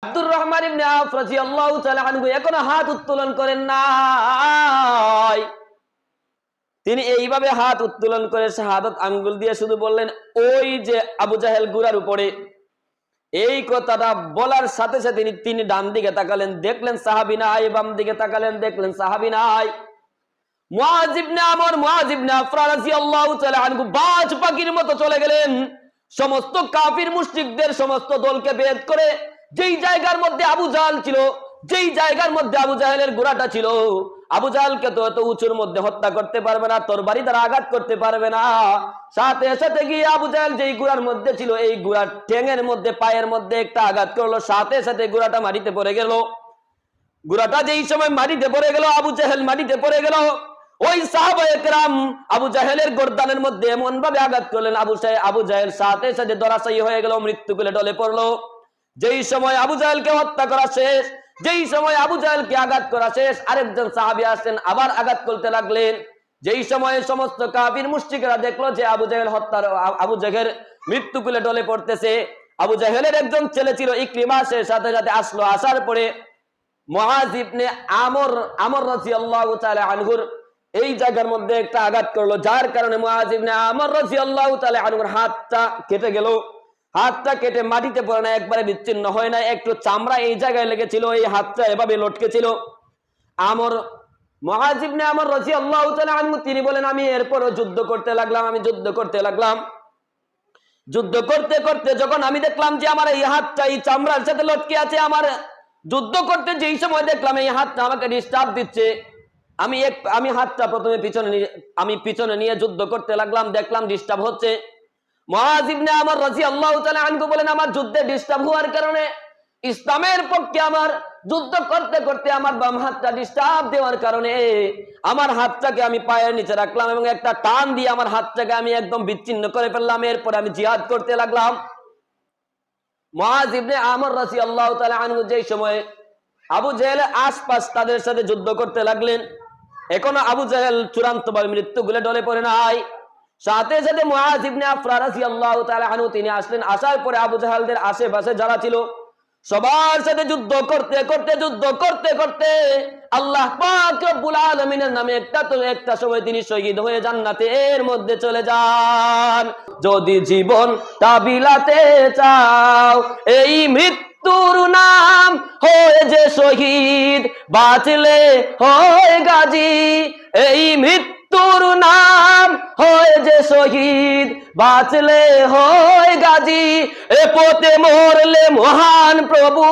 আব্দুর রহমান ইবনে আওফ রাদিয়াল্লাহু তাআলা আনহু এখনো হাত উত্তোলন করেন নাই। তিনি এইভাবে হাত উত্তোলন করে শাহাদাত আঙ্গুল দিয়ে শুধু বললেন, ওই যে আবু জাহেল ঘোড়ার উপরে। এই কথাটা বলার সাথে সাথে তিনি ডান দিকে তাকালেন, দেখলেন সাহাবী নাই, বাম দিকে তাকালেন, দেখলেন সাহাবী নাই। মুআয ইবনে আমর, মুআয ইবনে আফরা রাদিয়াল্লাহু তাআলা আনহু বাজ পাখির মতো চলে গেলেন। সমস্ত কাফির মুশরিকদের সমস্ত দলকে বের করে যেই জায়গার মধ্যে আবু জাহেল ছিল, যেই জায়গার মধ্যে আবু জাহেলের ঘোড়াটা ছিল, আবু জাহেলকে তো এত উঁচুর মধ্যে হত্যা করতে পারবে না, তরবারি দ্বারা আঘাত করতে পারবে না। সাথে সাথে গিয়ে আবু জাহেল যেই ঘোড়ার মধ্যে ছিল, এই ঘোড়ার ঠ্যাঙের মধ্যে, পায়ের মধ্যে একটা আঘাত করলো, সাথে সাথে ঘোড়াটা মাটিতে পড়ে গেল। ঘোড়াটা যেই সময় মাটিতে পড়ে গেল, আবু জাহেল মাটিতে পড়ে গেল, ওই সাহাবায়ে কেরাম আবু জাহেলের গর্দানের মধ্যে এমন ভাবে আঘাত করলেন, আবু জাহেল সাথে সাথে ধরাশায়ী হয়ে গেল, মৃত্যু কোলে ঢলে পড়লো। যেই সময় আবু জাহেলকে হত্যা করা শেষ, যেই সময় আবু জাহেলকে আঘাত করা শেষ, আরেকজন সাহাবী আসলেন, আবার আঘাত করতে লাগলেন। যেই সময় সমস্ত কাফির মুশরিকরা দেখলো যে আবু জাহেল মৃত্যু কোলে ঢলে পড়তেছে, আবু জাহেলের একজন ছেলে ছিল ইকরিমা, সে সাথে সাথে আসলো। আসার পরে মুআয ইবনে আমর রাদিয়াল্লাহু তাআলা আনহুর এই জায়গার মধ্যে একটা আঘাত করলো, যার কারণে মুআয ইবনে আমর রাদিয়াল্লাহু তাআলা আনহুর হাতটা কেটে গেল। হাতটা কেটে মাটিতে পড়ে না, একবারে বিচ্ছিন্ন হয় না, একটু চামড়া এই জায়গায় লেগেছিল, এই হাতটা এভাবে লটকে ছিল। মুআয ইবনে আমর রাদিয়াল্লাহু তাআলা আনহু তিনি বলেন, আমি এরপরও যুদ্ধ করতে লাগলাম, আমি যুদ্ধ করতে লাগলাম। যুদ্ধ করতে করতে যখন আমি দেখলাম যে আমার এই হাতটা এই চামড়ার সাথে লটকে আছে, আমার যুদ্ধ করতে যেই সময় দেখলাম এই হাতটা আমাকে ডিস্টার্ব দিচ্ছে, আমি হাতটা প্রথমে পিছনে নিয়ে যুদ্ধ করতে লাগলাম, দেখলাম ডিস্টার্ব হচ্ছে। মুআয ইবনে আমর রাদিয়াল্লাহু তাআলা আনহু বলেন, আমার যুদ্ধে ডিস্টার্ব হওয়ার কারণে, ইসলামের পক্ষে আমার যুদ্ধ করতে করতে আমার বাম হাতটা ডিস্টার্ব দেওয়ার কারণে আমার হাতটাকে আমি পায়ের নিচে রাখলাম এবং একটা টান দিয়ে আমার হাতটাকে আমি একদম বিচ্ছিন্ন করে ফেললাম। এরপর আমি জিহাদ করতে লাগলাম। মুআয ইবনে আমর রাদিয়াল্লাহু তাআলা আনহু যেই সময় আবু জাহেলের আশপাশ তাদের সাথে যুদ্ধ করতে লাগলেন, এখনো আবু জাহেল চূড়ান্তভাবে মৃত্যু কোলে ঢলে পড়ে নাই। সাথে সাথে মুআয ইবনে আফরা রাদিয়াল্লাহু তাআলা আনহু তিনি আসলেন। আসার পরে আবু জাহেলদের আশেপাশে যারা ছিল সবার সাথে যুদ্ধ করতে করতে আল্লাহ পাক রব্বুল আলামিনের নামে একটা সময় তিনি শহীদ হয়ে জান্নাতের মধ্যে চলে যান। যদি জীবনটা বিলাতে চাও, এই মৃত্যুর নাম হয়ে যে শহীদ, বাঁচলে হয় গাজী। এই মৃত্যুর নাম হয় যে শহীদ, বাঁচলে হয় গাজী। এ পথে মরলে মহান প্রভু